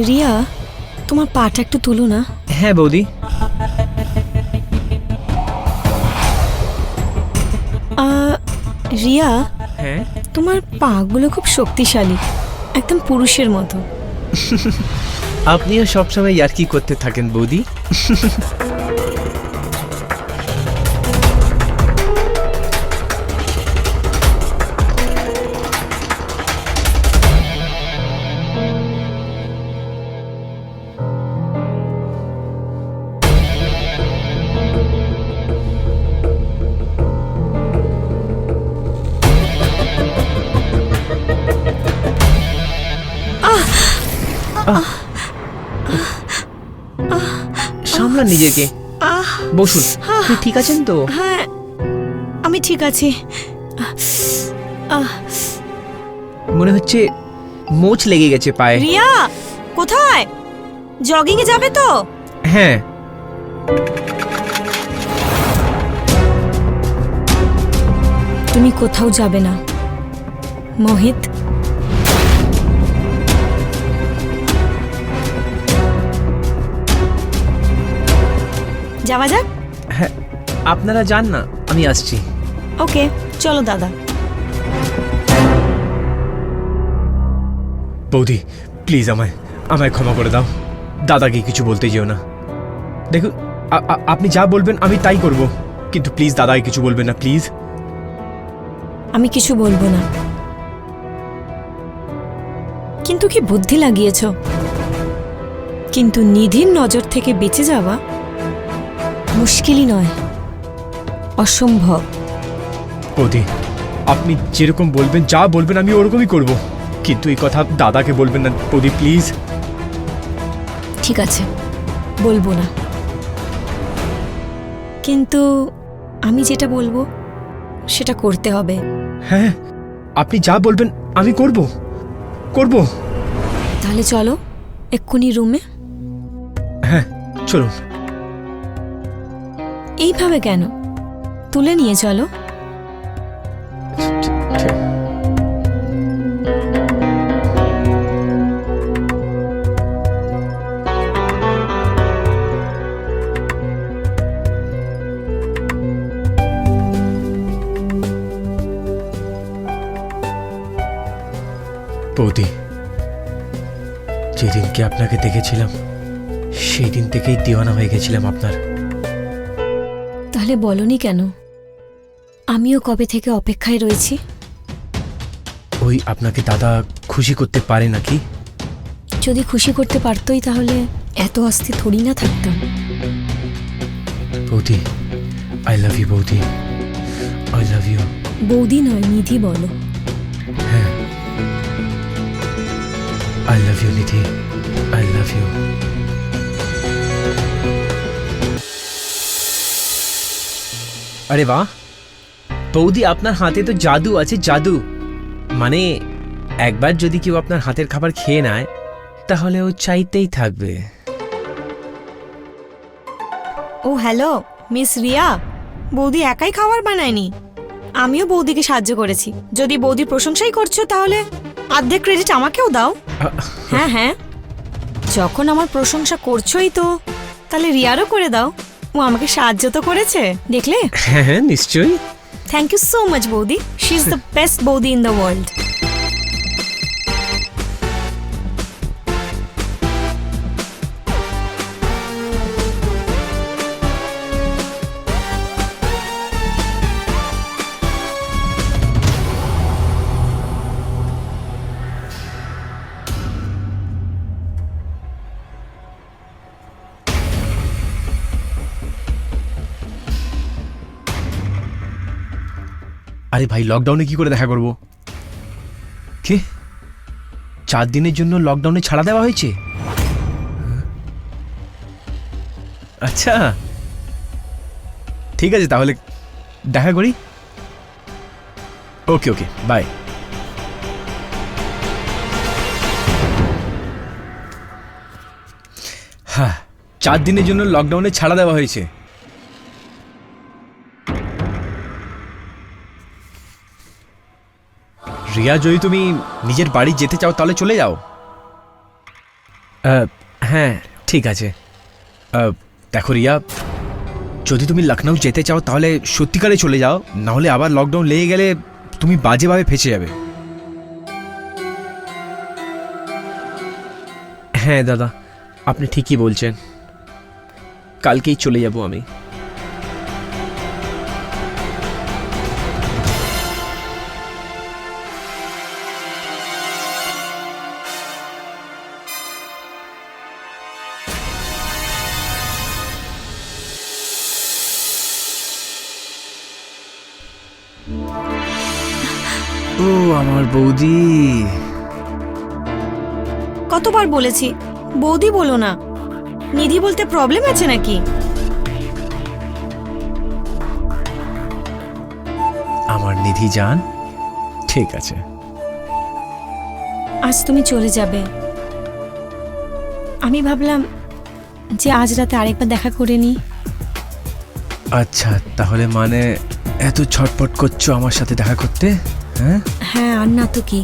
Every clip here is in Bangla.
রিয়া, তোমার পাটা একটু তুলো না। হ্যাঁ বৌদি। রিয়া, হ্যাঁ, তোমার পাগুলো খুব শক্তিশালী, একদম পুরুষের মতো। আপনিও সবসময় ইয়ার্কি করতে থাকেন বৌদি। সামলান নিজেকে, বসুন। আপনি ঠিক আছেন তো? হ্যাঁ, আমি ঠিক আছি। মনে হচ্ছে মোচ লেগে গেছে পায়ে। রিয়া, কোথায়? জগিং এ যাবে তো? হ্যাঁ। তুমি কোথাও যাবে না মোহিত। যাওয়া যাক। হ্যাঁ, আপনারা যান না, আমি আসছি। ওকে, চলো দাদা। বৌদি প্লিজ আমায় আমায় ক্ষমা করে দাও। দাদাকে কিছু বলতে যেও না। দেখুন, আপনি যা বলবেন আমি তাই করব, কিন্তু প্লিজ দাদাকে কিছু বলবেন না, প্লিজ। আমি কিছু বলবো না, কিন্তু কি বুদ্ধি লাগিয়েছ। কিন্তু নিধির নজর থেকে বেঁচে যাওয়া মুশকিলই নয়, অসম্ভব। বৌদি আপনি যেরকম বলবেন, যা বলবেন আমি ওরকমই করব, কিন্তু এই কথা দাদাকে বলবেন না বৌদি, প্লিজ। ঠিক আছে, বলবো না, কিন্তু আমি যেটা বলবো সেটা করতে হবে। হ্যাঁ, আপনি যা বলবেন আমি করব করব। তাহলে চলো এক্ষুনি রুমে। হ্যাঁ চলুন। এইভাবে কেন? তুলে নিয়ে চলো। বৌদি, যেদিনকে আপনাকে দেখেছিলাম সেই দিন থেকেই দিওয়ানা হয়ে গেছিলাম আপনার। তাহলে বলনি কেন? আমিও কবে থেকে অপেক্ষায় রয়েছি। ওই আপনাকে দাদা খুশি করতে পারে নাকি? যদি খুশি করতে পারতই তাহলে এত অস্থির থরি না থাকতাম। বৌদি, আই লাভ ইউ বৌদি, আই লাভ ইউ। বৌদি নয়, নিধি বলো। হ্যাঁ, I love you Nidhi, I love you. আরে বাহ বৌদি, আপনার হাতে তো জাদু আছে, জাদু। মানে একবার যদি কেউ আপনার হাতের খাবার খেয়ে নেয় তাহলে ও চাইতেই থাকবে। ও হ্যালো মিস রিয়া, বৌদি একাই খাবার বানায়নি, আমিও বৌদিকে সাহায্য করেছি। যদি বৌদির প্রশংসাই করছো তাহলে অর্ধেক ক্রেডিট আমাকেও দাও। হ্যাঁ হ্যাঁ, যখন আমার প্রশংসা করছোই তো তাহলে রিয়ারও করে দাও। ও আমাকে সাহায্য তো করেছে, দেখলে? হ্যাঁ হ্যাঁ নিশ্চয়ই। থ্যাংক ইউ সো মাচ বৌদি, শি ইজ দ্য বেস্ট বৌদি ইন দ্য ওয়ার্ল্ড। আরে ভাই, লকডাউনে কি করে দেখা করব? কি 4 দিনের জন্য লকডাউনে ছাড়া দেওয়া হয়েছে? আচ্ছা ঠিক আছে, তাহলে দেখা করি। ওকে ওকে, বাই। হ্যাঁ, 4 দিনের জন্য লকডাউনে ছাড়া দেওয়া হয়েছে। রিয়া, যদি তুমি নিজের বাড়ি যেতে চাও তাহলে চলে যাও। হ্যাঁ ঠিক আছে। দেখো রিয়া, যদি তুমি লখনউ যেতে চাও তাহলে সত্যিকারে চলে যাও, নাহলে আবার লকডাউন লেগে গেলে তুমি বাজেভাবে ফেঁসে যাবে। হ্যাঁ দাদা, আপনি ঠিকই বলছেন, কালকেই চলে যাব আমি। ও আমার বৌদি। কতবার বলেছি বৌদি বলো না, নিধি বলতে প্রবলেম আছে নাকি? আমার নিধি জান, ঠিক আছে। আজ তুমি চলে যাবে, আমি ভাবলাম যে আজ রাতে আরেকবার দেখা করে নি। আচ্ছা, তাহলে মানে এত ছটপট করছো আমার সাথে দেখা করতে? হ্যাঁ হ্যাঁ, আর না তো কি।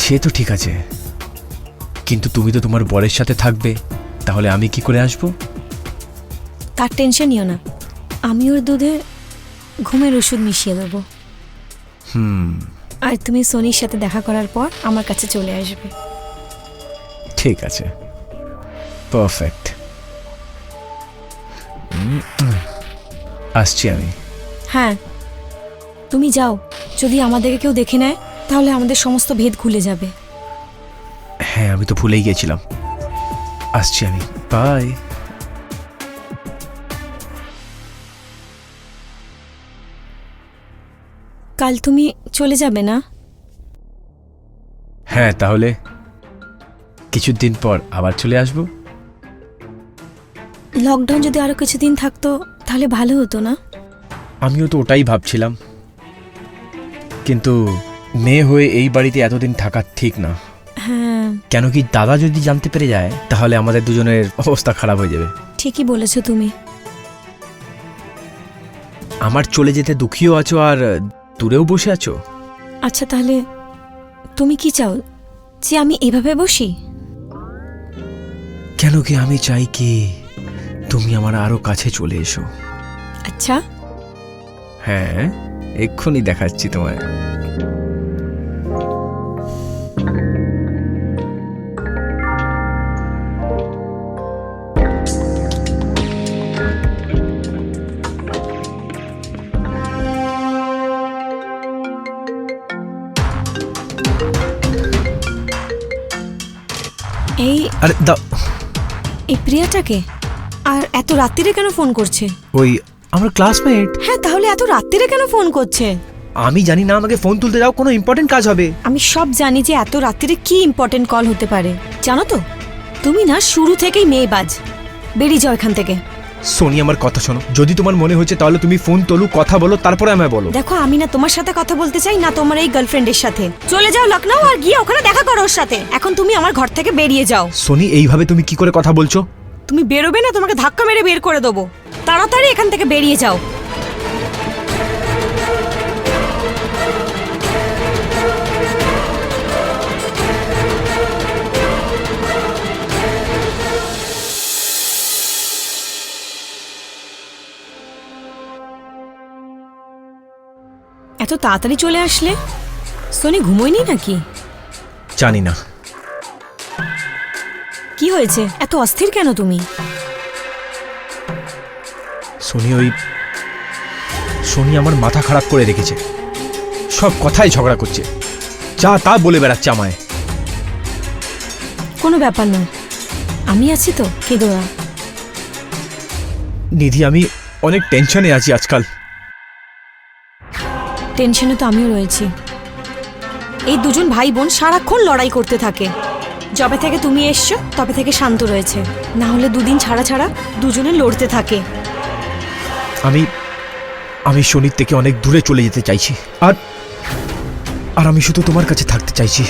সে তো ঠিক আছে, কিন্তু তুমি তো তোমার বরের সাথে থাকবে, তাহলে আমি কি করে আসবো? তার টেনশন নিও না, আমি ওর দুধে ঘুমের ওষুধ মিশিয়ে দেবো। আর তুমি সোনির সাথে দেখা করার পর আমার কাছে চলে আসবে। ঠিক আছে, পারফেক্ট। আসছি আমি। হ্যাঁ তুমি যাও, যদি আমাদেরকে কেউ দেখে নেয় তাহলে আমাদের সমস্ত ভেদ খুলে যাবে। হ্যাঁ, আমি তো ভুলেই গেছিলাম। আসছি আমি, বাই। কাল তুমি চলে যাবে না? হ্যাঁ, তাহলে কিছুদিন পর আবার চলে আসবো। লকডাউন যদি আরো কিছুদিন থাকতো তাহলে ভালো হতো না? আমিও তো ওটাই ভাবছিলাম, কিন্তু মেয়ে হয়ে এই বাড়িতে এতদিন থাকা ঠিক না। হ্যাঁ কেন কি দাদা যদি জানতে পেরে যায় তাহলে আমাদের দুজনের অবস্থা খারাপ হয়ে যাবে। ঠিকই বলেছো তুমি। আমার চলে যেতে দুঃখীও আছো আর দূরেও বসে আছো। আচ্ছা তাহলে তুমি কি চাও, যে আমি এভাবে বসি? কেন কি আমি চাই কি তুমি আমার আরো কাছে চলে এসো। আচ্ছা হ্যাঁ, এক্ষুনি দেখাচ্ছি তোমায়। এই আরে দাও। এই প্রিয়াটাকে আর এত রাত্রিরে কেন ফোন করছে? ওই আমার ক্লাসমেট। হ্যাঁ তাহলে এত রাত্রিরে কেন ফোন করছে? আমি জানি না, আমাকে ফোন তুলতে দাও, কোনো ইম্পর্টেন্ট কাজ হবে। আমি সব জানি যে এত রাত্রিরে কি ইম্পর্টেন্ট কল হতে পারে, জানো তো? তুমি না শুরু থেকেই মেয়েবাজ, বেরিয়ে যাও এখান থেকে। সোনি, আমার কথা শোনো, যদি তোমার মনে হচ্ছে তাহলে তুমি ফোন তোলো, কথা বলো, তারপরে আমায় বলো। দেখো আমি না তোমার সাথে কথা বলতে চাই না তোমার এই গার্লফ্রেন্ডের সাথে। চলে যাও লখনউ আর গিয়ে ওখানে দেখা করো ওর সাথে। এখন তুমি আমার ঘর থেকে বেরিয়ে যাও। সোনি, এইভাবে তুমি কি করে কথা বলছো? তুমি বেরোবে না, তোমাকে ধাক্কা মেরে বের করে দেবো। তাড়াতাড়ি এখান থেকে বেরিয়ে যাও। এত তাড়াতাড়ি চলে আসলে? সোনি ঘুমোয়নি নাকি? জানি না। কি হয়েছে, এত অস্থির কেন তুমি? সোনি আমার মাথা খারাপ করে রেখেছে, সব কথাই ঝগড়া করছে, যা তা বলে বেড়াচ্ছে আমায়। কোনো ব্যাপার নয়, আমি আছি তো, কেঁদো না। নিধি, আমি অনেক টেনশনে আছি আজকাল। টেনশনে তো আমিও রয়েছি। এই দুজন ভাই বোন সারাক্ষণ লড়াই করতে থাকে। যবে থেকে তুমি এসছো তবে থেকে শান্ত রয়েছে, না হলে দুদিন ছাড়া ছাড়া দুজনে লড়তে থাকে। আমি সোনির থেকে অনেক দূরে চলে যেতে চাইছি, আর আমি শুধু তোমার কাছে থাকতে চাইছি।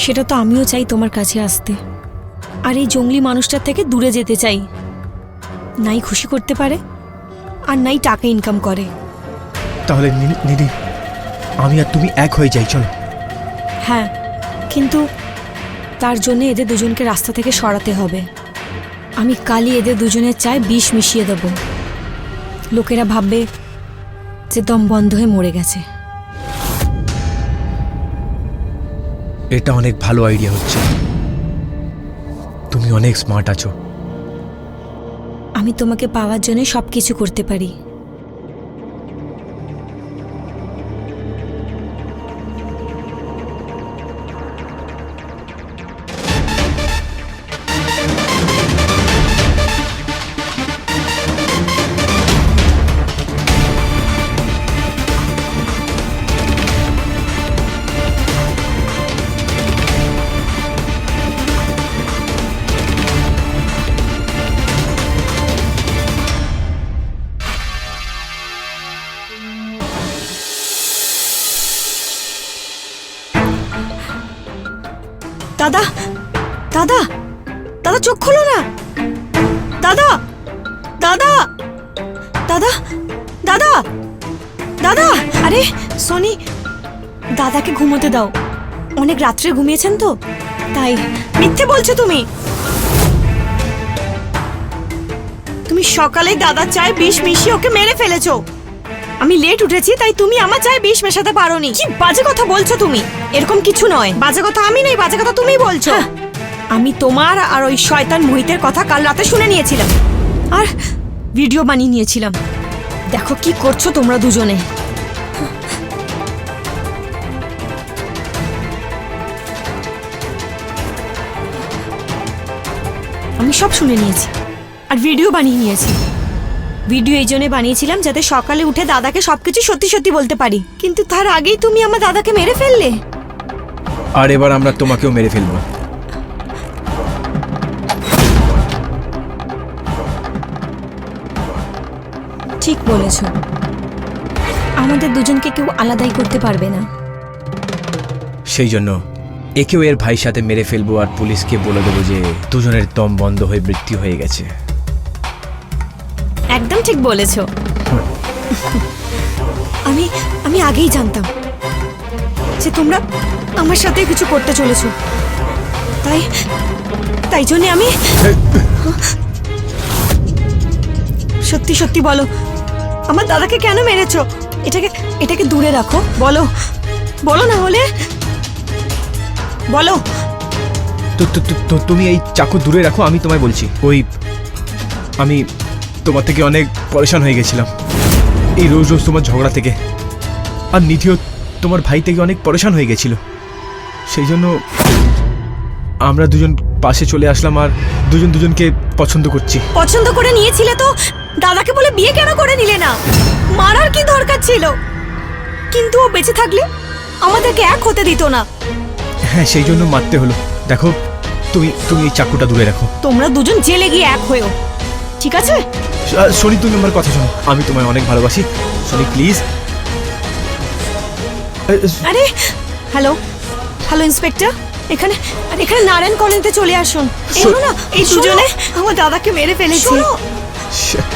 সেটা তো আমিও চাই তোমার কাছে আসতে, আর এই জঙ্গলি মানুষটার থেকে দূরে যেতে চাই। নাই খুশি করতে পারে আর নাই টাকা ইনকাম করে। তাহলে নিধি, আমি আর তুমি এক হয়ে যাই, চলো। হ্যাঁ, কিন্তু তার জন্য এদের দুজনকে রাস্তা থেকে সরাতে হবে। আমি কালই এদের দুজনের চায় বিষ মিশিয়ে দেব। লোকেরা ভাববে যে দম বন্ধ হয়ে মরে গেছে। এটা অনেক ভালো আইডিয়া হচ্ছে, তুমি অনেক স্মার্ট আছো। আমি তোমাকে পাওয়ার জন্য সবকিছু করতে পারি। দাদা, দাদা, দাদা চোখ খোলো না। দাদা, দাদা, দাদা, দাদা, দাদা। আরে সোনি, দাদাকে ঘুমোতে দাও। অনেক রাত্রে ঘুমিয়েছেন তো, তাই। মিথ্যে বলছো তুমি। তুমি সকালে দাদা চায় বিষ মিশিয়ে ওকে মেরে ফেলেছো। আমি লেট উঠেছি তাই তুমি আমার চায়ে বিষ মেশাতে পারোনি। কি বাজে কথা বলছো তুমি। এরকম কিছু নয়। বাজে কথা আমি নই, বাজে কথা তুমিই বলছো। আমি তোমার আর ওই শয়তান মোহিতের কথা কাল রাতে শুনে নিয়েছিলাম আর ভিডিও বানিয়ে নিয়েছিলাম। দেখো কি করছো তোমরা দুজনে। আমি সব শুনে নিয়েছি আর ভিডিও বানিয়ে নিয়েছি। ভিডিও এই জন্য বানিয়েছিলাম যাতে সকালে উঠে দাদাকে সবকিছু সত্যি সত্যি বলতে পারি, কিন্তু তার আগেই তুমি আমার দাদাকে মেরে ফেললে। আর এবার আমরা তোমাকেও মেরে ফেলবো। ঠিক বলেছ, আমাদের দুজনকে কেউ আলাদাই করতে পারবে না। সেই জন্য একেও এর ভাইয়ের সাথে মেরে ফেলবো আর পুলিশকে বলে দেবো যে দুজনের দম বন্ধ হয়ে মৃত্যু হয়ে গেছে। একদম ঠিক বলেছো। আমি আমি আগেই জানতাম যে তোমরা আমার সাথে কিছু করতে চলেছো, তাই তাই জন্য আমি। সত্যি সত্যি বলো, আমার দাদাকে কেন মেরেছো? এটাকে এটাকে দূরে রাখো। বলো বলো, না হলে বলো। তুমি এই চাকু দূরে রাখো, আমি তোমায় বলছি। আমি তোমার থেকে অনেক পরেশান হয়ে গেছিলাম এই রোজ রোজ তোমার ঝগড়া থেকে, আর নিধিও তোমার ভাই থেকে অনেক পরেশান হয়ে গেছিল। সেই জন্য আমরা দুজন পাশে চলে আসলাম আর দুজনকে পছন্দ করছি। পছন্দ করে নিয়েছিলে তো দাদাকে বলে বিয়ে কেন করে নিলে না? মারার কি দরকার ছিল? কিন্তু ও বেঁচে থাকলে আমাদেরকে এক হতে দিত না। হ্যাঁ, সেই জন্য মারতে হলো। দেখো, তুমি এই চাকুটা দূরে রাখো। তোমরা দুজন জেলে গিয়ে এক হয়েও, ঠিক আছে? সোনি, তুমি আমার কথা শোনো, আমি তোমায় অনেক ভালোবাসি। সোনি প্লিজ। আরে হ্যালো হ্যালো ইন্সপেক্টর, এখানে নারায়ণ কলোনিতে চলে আসুন। এলো না, এই দুজনে আমার দাদাকে মেরে ফেলেছে। Shit.